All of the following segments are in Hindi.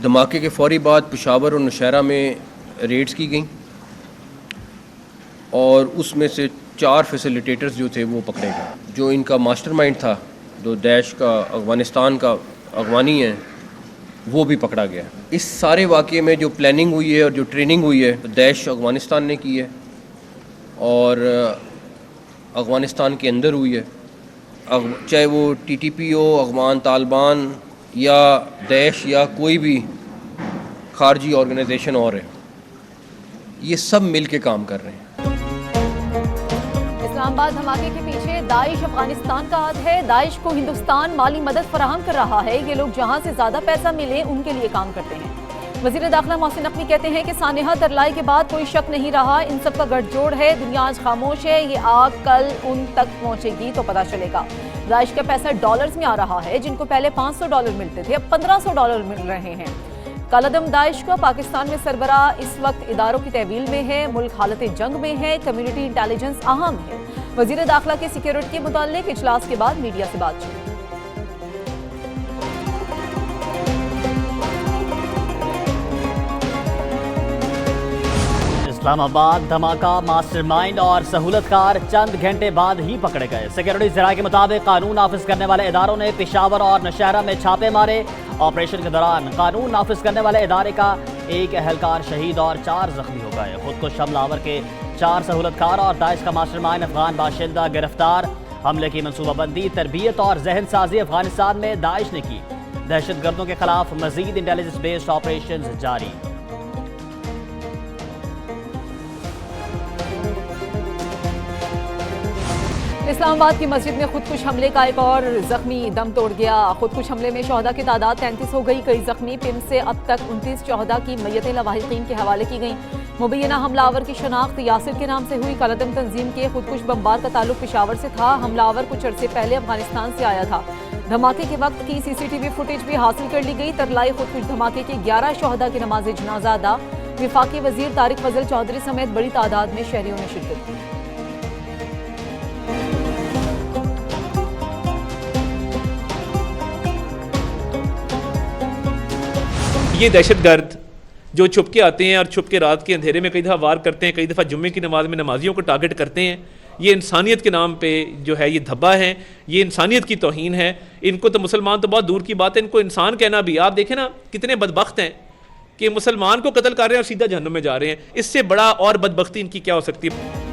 धमाके के फ़ौरी बाद पेशावर और नौशहरा में रेड्स की गई और उसमें से 4 फैसिलिटेटर्स जो थे वो पकड़े गए। जो इनका मास्टरमाइंड था, जो दैश का अफ़गानिस्तान का अगवानी है, वो भी पकड़ा गया। इस सारे वाक़े में जो प्लानिंग हुई है और जो ट्रेनिंग हुई है, तो दैश अफ़गानिस्तान ने की है और अफ़गानिस्तान के अंदर हुई है। चाहे वो TTP हो, अफ़गान तालिबान या दैश या कोई भी खारजी ऑर्गेनाइजेशन और है, ये सब मिल के काम कर रहे हैं। इस्लामाबाद धमाके के पीछे दाइश अफगानिस्तान का हाथ है। दाइश को हिंदुस्तान माली मदद फराहम कर रहा है। ये लोग जहां से ज्यादा पैसा मिले उनके लिए काम करते हैं। वज़ीर दाखिला मोहसिन नकवी कहते हैं कि सानेहा तरलाई के बाद कोई शक नहीं रहा, इन सब का गठजोड़ है। दुनिया आज खामोश है, ये आग कल उन तक पहुंचेगी तो पता चलेगा। दाइश का पैसा डॉलर्स में आ रहा है, जिनको पहले $500 मिलते थे अब $1500 मिल रहे हैं। कालादम दाइश का पाकिस्तान में सरबराह इस वक्त इदारों की तहवील में है, मुल्क हालत जंग में है, कम्युनिटी इंटेलिजेंस अहम है। वज़ीर दाखिला के सिक्योरिटी के मुताल्लिक इजलास के बाद मीडिया से बातचीत। इस्लामाबाद धमाका मास्टरमाइंड और सहूलतकार चंद घंटे बाद ही पकड़े गए। सिक्योरिटी जराये के मुताबिक कानून नाफिज करने वाले इदारों ने पेशावर और नौशहरा में छापे मारे। ऑपरेशन के दौरान कानून नाफिज करने वाले इदारे का एक अहलकार शहीद और 4 जख्मी हो गए। खुदकुश हमलावर के 4 सहूलतकार और दाइश का मास्टरमाइंड अफगान बाशिंदा गिरफ्तार। हमले की मनसूबाबंदी, तरबियत और जहन साजी अफगानिस्तान में दाइश ने की। दहशत गर्दों के खिलाफ मजीद इंटेलिजेंस बेस्ड ऑपरेशन जारी। इस्लामाबाद की मस्जिद में खुदकुश हमले का एक और जख्मी दम तोड़ गया। खुदकुश हमले में शहदा की तादाद 33 हो गई, कई जख्मी। पिंड से अब तक 29 शहदा की मैयतें लवाहिकीन के हवाले की गई। मुबैना हमलावर की शनाख्त यासिर के नाम से हुई। कालादम तंजीम के खुदकुश बमबार का ताल्लुक पेशावर से था। हमलावर कुछ अरसे पहले अफगानिस्तान से आया था। धमाके के वक्त की CCTV फुटेज भी हासिल कर ली गई। तरलाई खुदकुश धमाके के 11 शहदा की नमाज जनाजा अदा। विफाकी वजीर तारिक फजल चौधरी समेत बड़ी तादाद में शहरियों ने शिरकत की। ये दहशतगर्द जो छुप के आते हैं और छुप के रात के अंधेरे में कई दफ़ा वार करते हैं, कई दफ़ा जुम्मे की नमाज में नमाजियों को टारगेट करते हैं। ये इंसानियत के नाम पे जो है ये धब्बा है, ये इंसानियत की तौहीन है। इनको तो मुसलमान तो बहुत दूर की बात है, इनको इंसान कहना भी, आप देखें ना कितने बदबख्त हैं कि मुसलमान को कत्ल कर रहे हैं और सीधा जहन्नुम में जा रहे हैं। इससे बड़ा और बदबख्ती इनकी क्या हो सकती है।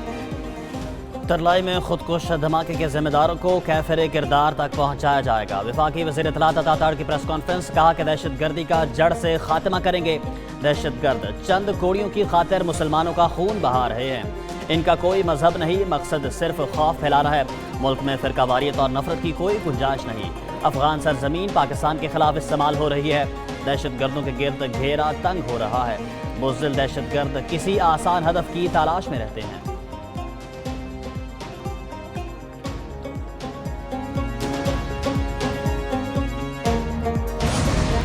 तरलाई में खुदकुश धमाके के जिम्मेदारों को कैफरे किरदार तक पहुंचाया जाएगा। वफाकी वज़ीर इत्तलात अता ताड़ की प्रेस कॉन्फ्रेंस, कहा कि दहशतगर्दी का जड़ से खात्मा करेंगे। दहशतगर्द चंद कोड़ियों की खातिर मुसलमानों का खून बहा रहे हैं। इनका कोई मजहब नहीं, मकसद सिर्फ खौफ फैलाना है। मुल्क में फिरकावारियत और नफरत की कोई गुंजाइश नहीं। अफगान सरजमीन पाकिस्तान के खिलाफ इस्तेमाल हो रही है। दहशतगर्दों के गिर्द घेरा तंग हो रहा है। बुज़दिल दहशतगर्द किसी आसान हदफ की तलाश में रहते हैं।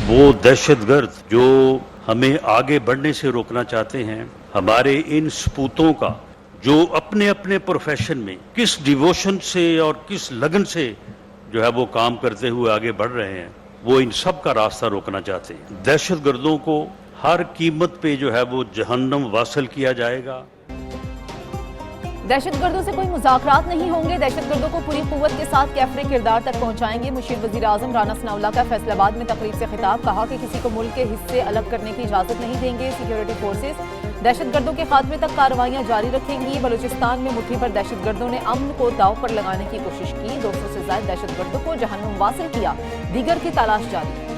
वो दहशतगर्द जो हमें आगे बढ़ने से रोकना चाहते हैं, हमारे इन सपूतों का जो अपने अपने प्रोफेशन में किस डिवोशन से और किस लगन से जो है वो काम करते हुए आगे बढ़ रहे हैं, वो इन सब का रास्ता रोकना चाहते हैं। दहशतगर्दों को हर कीमत पे जो है वो जहन्नम वासल किया जाएगा। दहशतगर्दों से कोई मुज़ाकरात नहीं होंगे। दहशतगर्दों को पूरी कुव्वत के साथ कैफरे किरदार तक पहुंचाएंगे। मुशीर वज़ीर आज़म राना सनाउल्लाह का फैसलाबाद में तकरीब से खिताब, कहा कि किसी को मुल्क के हिस्से अलग करने की इजाज़त नहीं देंगे। सिक्योरिटी फोर्सेस दहशतगर्दों के खात्मे तक कार्रवाइयाँ जारी रखेंगी। बलूचिस्तान में मुट्ठी भर दहशतगर्दों ने अमन को दाव पर लगाने की कोशिश की। 200 से ज़ायद दहशतगर्दों को जहन्नुम वासिल किया, दीगर की तलाश जारी।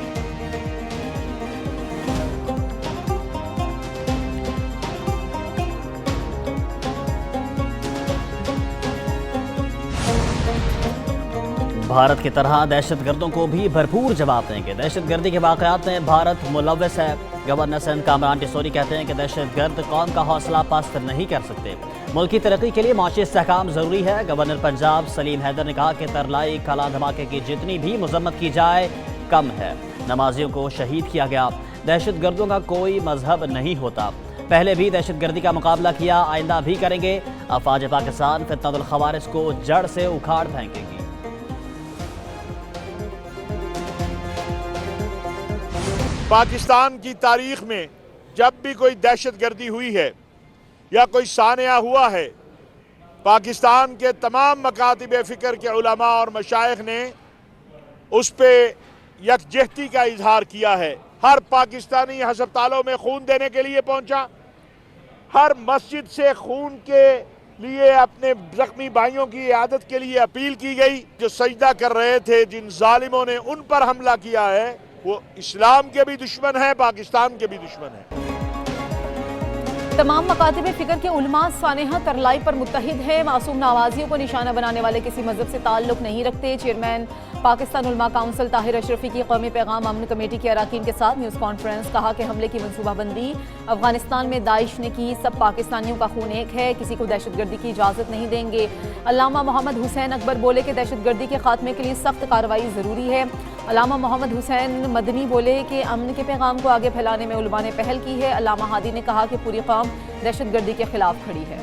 भारत की तरह दहशतगर्दों को भी भरपूर जवाब देंगे। दहशतगर्दी के वाक़यात में भारत मुलव्वस है। गवर्नर सिंध कामरान टिसोरी कहते हैं कि दहशतगर्द कौम का हौसला पस्त नहीं कर सकते। मुल्क की तरक्की के लिए माशी इस्तेहकाम ज़रूरी है। गवर्नर पंजाब सलीम हैदर ने कहा कि तरलाई कला धमाके की जितनी भी मजम्मत की जाए कम है। नमाजियों को शहीद किया गया। दहशतगर्दों का कोई मजहब नहीं होता। पहले भी दहशतगर्दी का मुकाबला किया, आइंदा भी करेंगे। अफवाज पाकिस्तान फितनतुल खवारिज को जड़ से उखाड़ फेंकेगी। पाकिस्तान की तारीख में जब भी कोई दहशतगर्दी हुई है या कोई सानिया हुआ है, पाकिस्तान के तमाम मकातिब फ़िक्र के उलमा और मशाइख ने उस पर यकजहती का इजहार किया है। हर पाकिस्तानी हस्पतालों में खून देने के लिए पहुंचा, हर मस्जिद से खून के लिए अपने जख्मी भाइयों की इयादत के लिए अपील की गई। जो सजदा कर रहे थे, जिन जालिमों ने उन पर हमला किया है, वो इस्लाम के भी दुश्मन है, पाकिस्तान के भी दुश्मन है। तमाम मकातिब फ़िक्र के उलमा सानेहा तरलाई पर मुत्तहिद है। मासूम नवाजियों को निशाना बनाने वाले किसी मजहब से ताल्लुक नहीं रखते। चेयरमैन पाकिस्तान उलमा काउंसिल ताहिर अशरफी की कौमी पैगाम अमन कमेटी के अरकान के साथ न्यूज़ कॉन्फ्रेंस। कहा कि हमले की मनसूबाबंदी अफगानिस्तान में दाइश ने की। सब पाकिस्तानियों का खून एक है, किसी को दहशतगर्दी की इजाज़त नहीं देंगे। अल्लामा मोहम्मद हुसैन अकबर बोले कि दहशतगर्दी के खात्मे के लिए सख्त कार्रवाई ज़रूरी है। अल्लामा मोहम्मद हुसैन मदनी बोले कि अमन के पैगाम को आगे फैलाने में उलमा ने पहल की है। अल्लामा हादी ने कहा कि पूरी कौम दहशतगर्दी के खिलाफ खड़ी है।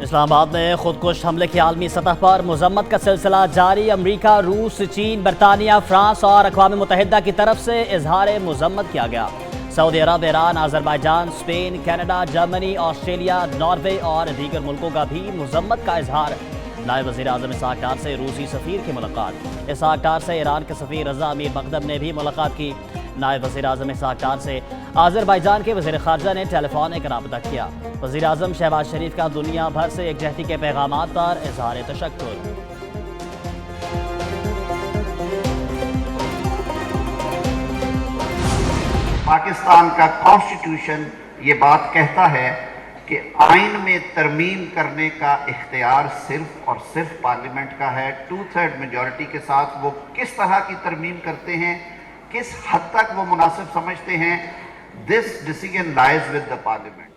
इस्लामाबाद में खुदकुश हमले की आलमी सतह पर मजम्मत का सिलसिला जारी। अमरीका, रूस, चीन, बरतानिया, फ्रांस और अक़वाम मुत्तहिदा की तरफ से इजहार मजम्मत किया गया। Saudi Arab, Iran, Azerbaijan, Spain, Canada, Germany, Australia, Norway और दीगर मुल्कों का भी मजम्मत का इजहार। नायब वज़ीर आज़म इसहाक डार से रूसी सफ़ीर की मुलाकात। इसहाक डार से ईरान के सफ़ीर रज़ा अमीर मक़दम ने भी मुलाकात की। नायब वज़ीर आज़म इसहाक डार से अज़रबैजान के वज़ीर ख़ारजा ने टेलीफोनिक रब्ता किया। वज़ीर आज़म शहबाज शरीफ का दुनिया भर से एकजहती के पैगामात पर इज़हार तशक्कुर। पाकिस्तान का कॉन्स्टिट्यूशन ये बात कहता है कि आइन में तरमीम करने का इख्तियार सिर्फ और सिर्फ पार्लियामेंट का है। 2/3 मेजॉरिटी के साथ वो किस तरह की तरमीम करते हैं, किस हद तक वो मुनासिब समझते हैं, this decision lies with the parliament.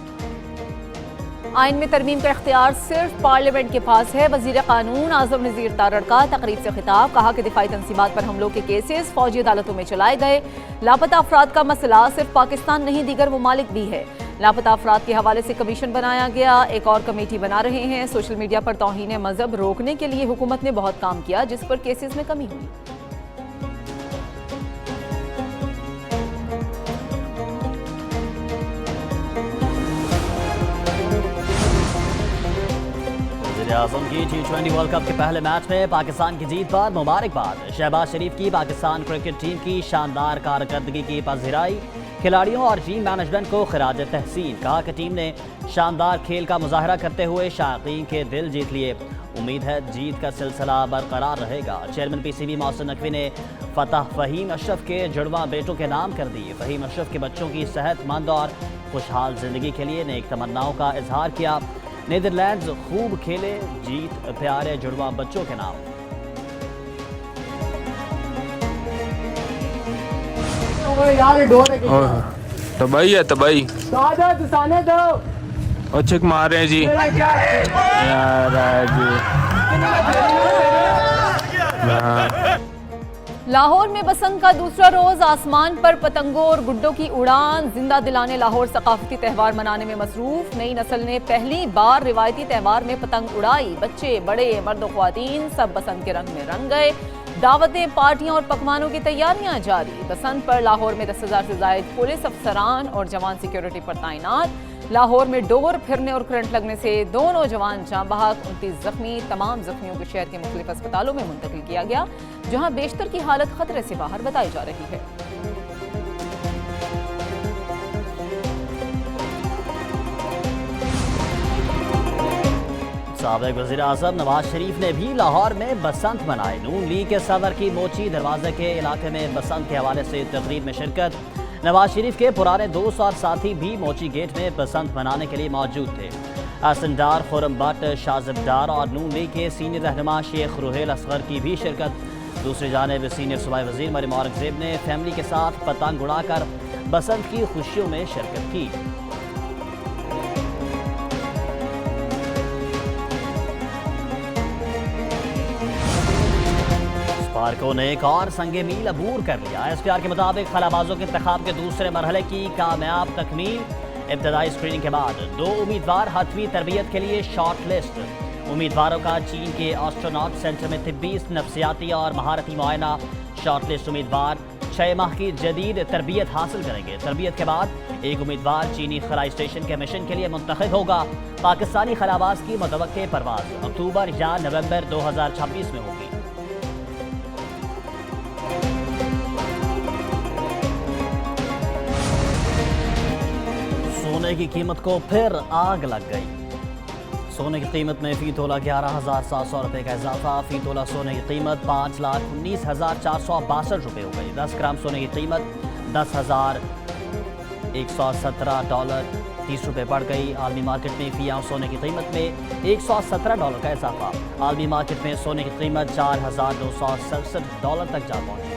आइन में तरमीम का इख्तियार सिर्फ पार्लियामेंट के पास है। वज़ीर कानून आज़म नज़ीर तारड़ का तकरीब से खिताब। कहा कि दिफाई तंसीबात पर हमलों के केसेस फौजी अदालतों में चलाए गए। लापता अफराद का मसला सिर्फ पाकिस्तान नहीं, दीगर ममालिक भी है। लापता अफराद के हवाले से कमीशन बनाया गया, एक और कमेटी बना रहे हैं। सोशल मीडिया पर तौहीन मजहब रोकने के लिए हुकूमत ने बहुत काम किया, जिस पर केसेस में कमी हुई। आज़म की T20 वर्ल्ड कप के पहले मैच में पाकिस्तान की जीत पर मुबारकबाद। शहबाज शरीफ की पाकिस्तान क्रिकेट टीम की शानदार कारकर्दगी की पज़िराई। खिलाड़ियों और टीम मैनेजमेंट को खिराज तहसीन। कहा कि टीम ने शानदार खेल का मुजाहरा करते हुए शायकीन के दिल जीत लिए। उम्मीद है जीत का सिलसिला बरकरार रहेगा। चेयरमैन PCB मोहसिन नकवी ने फतह फ़हीम अशरफ के जुड़वा बेटों के नाम कर दिए। फ़हीम अशरफ के बच्चों की सेहतमंद और खुशहाल ज़िंदगी के लिए नेक तमन्नाओं का इजहार किया। नीदरलैंड्स खूब खेले, जीत प्यारे जुड़वा बच्चों के नाम। तबाही है तबाही और चिक मार रहे हैं जी लाहौर में बसंत का दूसरा रोज। आसमान पर पतंगों और गुड्डों की उड़ान। जिंदा दिलाने लाहौर सकाफती त्यौहार मनाने में मसरूफ। नई नस्ल ने पहली बार रिवायती त्यौहार में पतंग उड़ाई। बच्चे बड़े मर्द ख्वातीन सब बसंत के रंग में रंग गए। दावतें, पार्टियां और पकवानों की तैयारियां जारी। बसंत पर लाहौर में 10,000 से ज्यादा पुलिस अफसरान और जवान सिक्योरिटी पर तैनात। लाहौर में डोर फिरने और करंट लगने से 2 नौजवान जाँ बहक, 29 जख्मी। तमाम जख्मियों को शहर के मुख्तलिफ अस्पतालों में मुंतकिल किया गया, जहां बेशतर की हालत खतरे से बाहर बताई जा रही है। साबिक वज़ीर आज़म नवाज शरीफ ने भी लाहौर में बसंत मनाई। नून लीग के सदर की मोची दरवाजे के इलाके में बसंत के हवाले से तकरीब में शिरकत। नवाज शरीफ के पुराने दोस्त और साथी भी मोची गेट में बसंत मनाने के लिए मौजूद थे। हसन डार, खुरम भट्ट, शाजिब डार और नून लीग के सीनियर रहनुमा शेख रुहेल असगर की भी शिरकत। दूसरी जानिब सीनियर सूबाई वज़ीर मरियम औरंगज़ेब ने फैमिली के साथ पतंग उड़ाकर बसंत की खुशियों में शिरकत की। स्पार्को ने एक और संगे मील अबूर कर लिया। SPR के मुताबिक खलाबाजों के इंतखाब के दूसरे मरहले की कामयाब तकमील। इब्तदाई स्क्रीनिंग के बाद 2 उम्मीदवार हतमी तरबियत के लिए शॉर्ट लिस्ट। उम्मीदवारों का चीन के एस्ट्रोनॉट सेंटर में तिब्बी, नफ्सियाती और महारती मुआयना। शॉर्ट लिस्ट उम्मीदवार 6 माह की जदीद तरबियत हासिल करेंगे। तरबियत के बाद एक उम्मीदवार चीनी खलाई स्टेशन के मिशन के लिए मुंतखब होगा। पाकिस्तानी खलाबाज की मुतवक्के परवाज अक्टूबर या नवंबर 2026 में होगी। सोने की कीमत को फिर आग लग गई। सोने की कीमत में फी तोला 11,700 रुपये का इजाफा। फी तोला सोने की कीमत 5,19,462 रुपये हो गई। 10 ग्राम सोने की कीमत $10,117 30 रुपये बढ़ गई। आलमी मार्केट में फी आउंस सोने की कीमत में $117 का इजाफा। आलमी मार्केट में सोने की कीमत $4,267 तक जा पहुंची।